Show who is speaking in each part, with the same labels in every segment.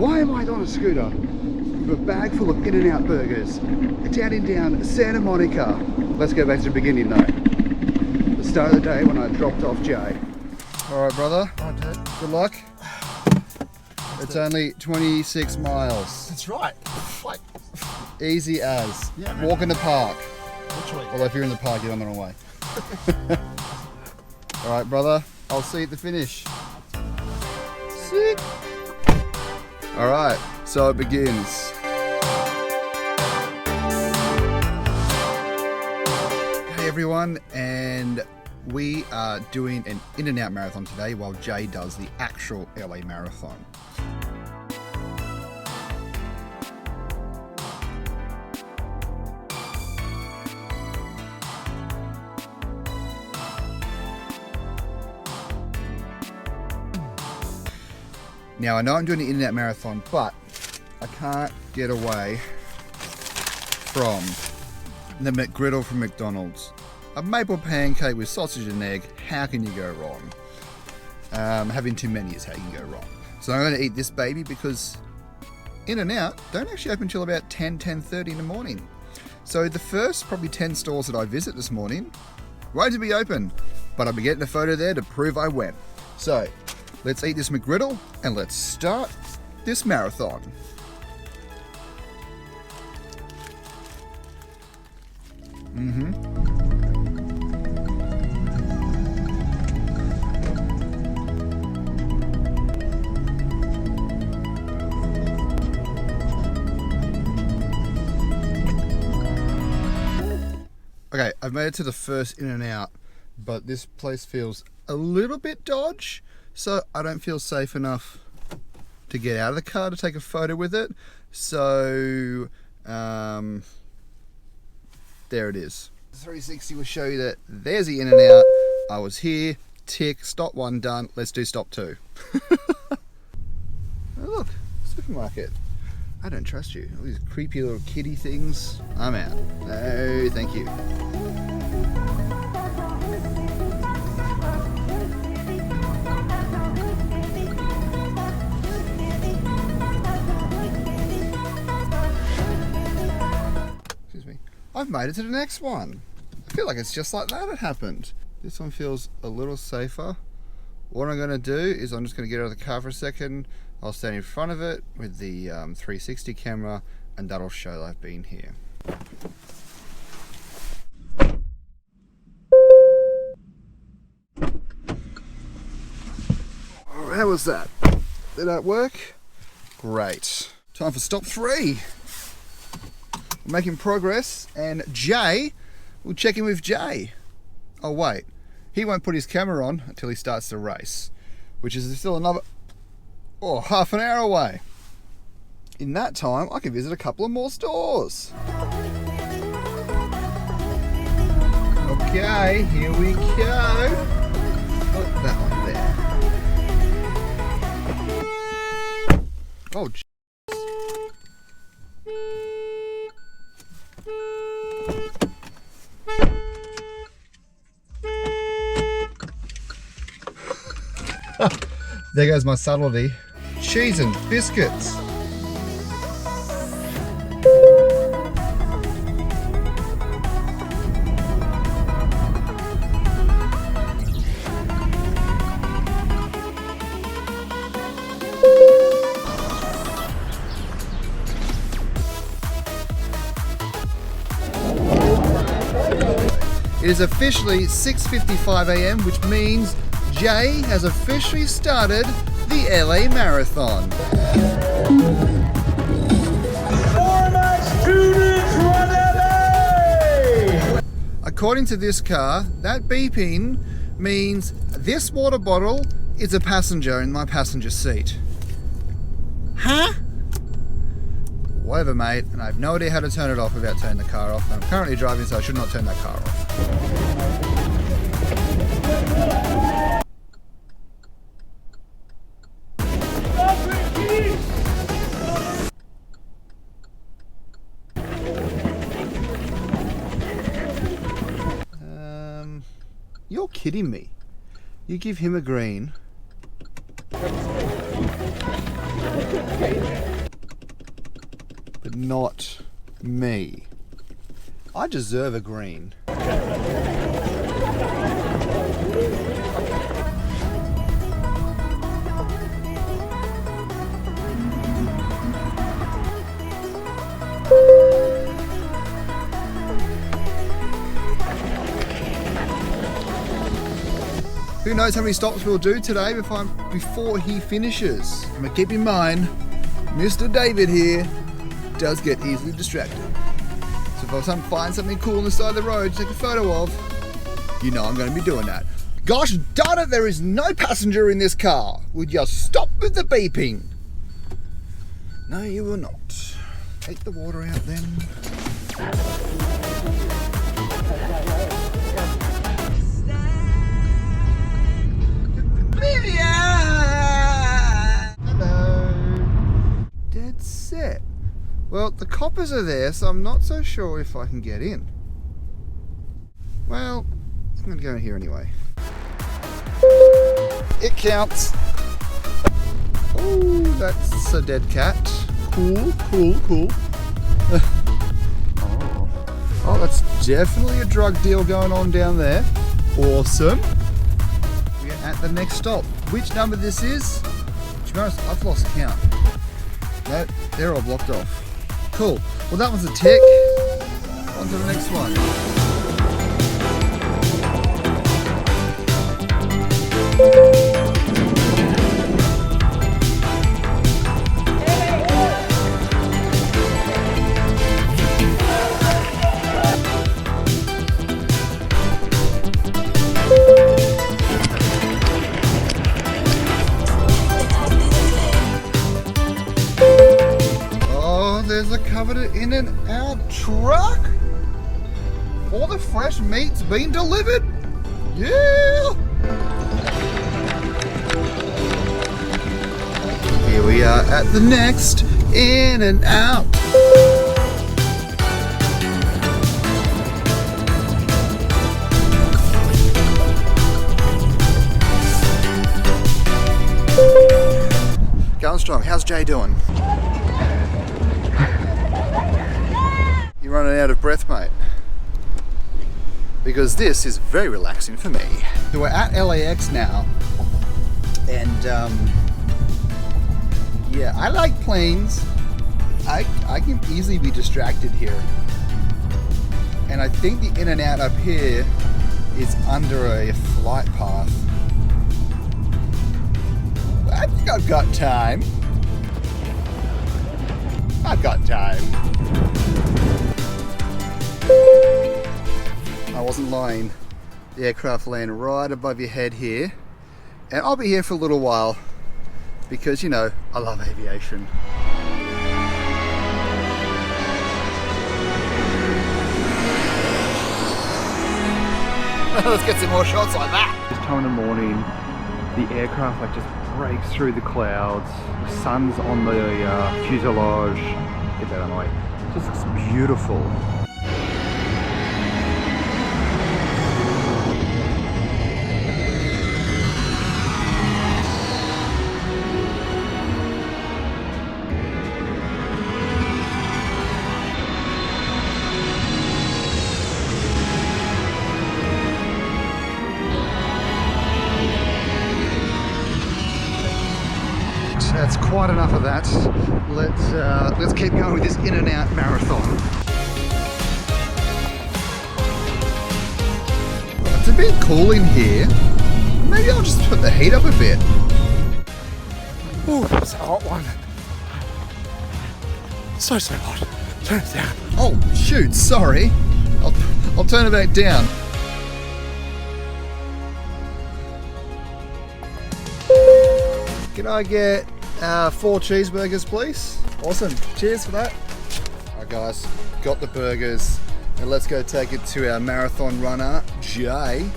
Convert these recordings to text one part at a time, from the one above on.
Speaker 1: Why am I on a scooter with a bag full of InNOut burgers down Santa Monica? Let's go back to the beginning though. The start of the day when I dropped off Jay. Alright brother, good luck. It's only 26 miles.
Speaker 2: That's right. Like,
Speaker 1: easy as.
Speaker 2: Yeah,
Speaker 1: walk in the park.
Speaker 2: literally.
Speaker 1: Although if you're in the park, you're on the wrong way. Alright brother, I'll see you at the finish. Sick. Alright, so it begins. Hey everyone, and we are doing an InNOut marathon today while Jay does the actual LA marathon. Now I know I'm doing the InNOut marathon, but I can't get away from the McGriddle from McDonald's. A maple pancake with sausage and egg, how can you go wrong? Having too many is how you can go wrong. So I'm going to eat this baby because InNOut don't actually open until about 10:30 in the morning. So the first probably 10 stores that I visit this morning won't be open, but I'll be getting a photo there to prove I went. So let's eat this McGriddle and let's start this marathon. Okay, I've made it to the first InNOut, but this place feels a little bit dodgy, so I don't feel safe enough to get out of the car to take a photo with it. So there it is. 360 will show you that there's the InNOut. I was here, tick, stop one done, let's do stop two. Oh look, supermarket. I don't trust you. All these creepy little kitty things. I'm out. No, thank you. Excuse me. I've made it to the next one. I feel like it's just like that it happened. This one feels a little safer. What I'm going to do is I'm just going to get out of the car for a second. I'll stand in front of it with the 360 camera and that'll show that I've been here. How was that? Did that work? Great. Time for stop 3. We're making progress and Jay, we'll check in with Jay. Oh wait, he won't put his camera on until he starts the race, which is still another half an hour away. In that time, I can visit a couple of more stores. Okay, here we go. Put that one there. Oh, there goes my subtlety. Cheese and biscuits. It is officially 6:55 AM, which means Jay has officially started the LA Marathon. According to this car, that beeping means this water bottle is a passenger in my passenger seat. Huh? Whatever, mate, and I have no idea how to turn it off without turning the car off. I'm currently driving, so I should not turn that car off. You're kidding me. You give him a green. not me. I deserve a green. Who knows how many stops we'll do today before he finishes. But keep in mind, Mr. David here does get easily distracted. So if I find something cool on the side of the road to take a photo of, you know I'm going to be doing that. Gosh darn it, there is no passenger in this car. Would you stop with the beeping? No, you will not. Take the water out then. Hello. Dead set. Well, the coppers are there, so I'm not so sure if I can get in. Well, I'm going to go in here anyway. It counts. Oh, that's a dead cat. Cool, cool, cool. Oh, that's definitely a drug deal going on down there. Awesome. We're at the next stop. Which number this is? To be honest, I've lost count. No, they're all blocked off. Cool. Well, that one's a tick. On to the next one. There's a covered InNOut truck. All the fresh meat's been delivered. Yeah. Here we are at the next InNOut. Going strong. How's Jay doing? You're running out of breath, mate. Because this is very relaxing for me. So we're at LAX now, and yeah, I like planes. I can easily be distracted here, and I think the InNOut up here is under a flight path. I think I've got time. I've got time. I wasn't lying. The aircraft land right above your head here, and I'll be here for a little while because, you know, I love aviation. Let's get some more shots like that.
Speaker 3: This time in the morning, the aircraft like just breaks through the clouds. The sun's on the fuselage. Get that out of the way. It just looks beautiful.
Speaker 1: That's quite enough of that. Let's keep going with this InNOut marathon. It's a bit cool in here. Maybe I'll just put the heat up a bit.
Speaker 2: Ooh, that's a hot one. So hot. Turn it down.
Speaker 1: Oh shoot, sorry. I'll turn it back down. Can I get 4 cheeseburgers, please? Awesome. Cheers for that. Alright guys, got the burgers, and let's go take it to our marathon runner, Jay.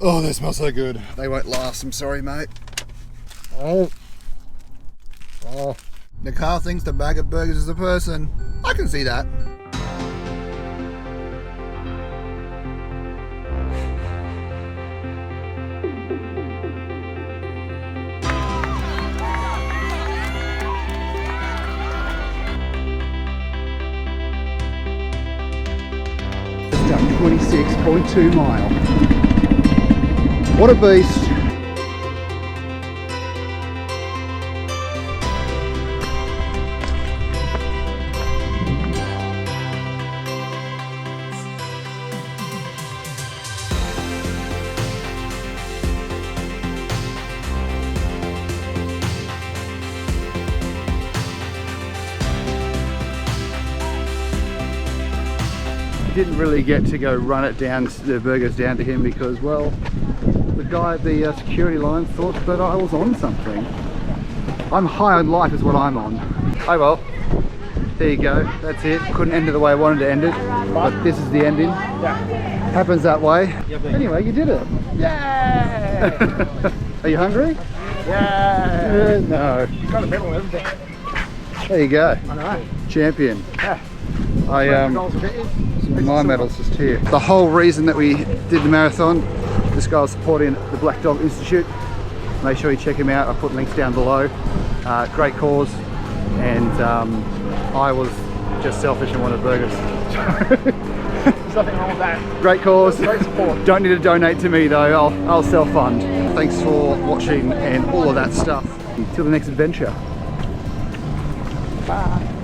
Speaker 1: Oh, they smell so good. They won't last, I'm sorry, mate. Oh. The car thinks the bag of burgers is a person. I can see that. 26.2 mile. What a beast. Didn't really get to go run it down, the burgers down to him, because, well, the guy at the security line thought that I was on something. I'm high on life is what I'm on. Oh well, there you go, that's it. Couldn't end it the way I wanted to end it, but this is the ending. Happens that way. Anyway, you did it. Yay! Are you hungry?
Speaker 3: Yeah.
Speaker 1: No.
Speaker 3: Got a medal and everything.
Speaker 1: There you go.
Speaker 3: I know.
Speaker 1: Champion.
Speaker 3: Yeah.
Speaker 1: My medal's just here. The whole reason that we did the marathon, this guy was supporting the Black Dog Institute. Make sure you check him out. I'll put links down below. Great cause, and I was just selfish and wanted burgers.
Speaker 3: There's nothing wrong with that.
Speaker 1: Great cause.
Speaker 3: Great support.
Speaker 1: Don't need to donate to me though. I'll self-fund. Thanks for watching and all of that stuff. Until the next adventure.
Speaker 3: Bye.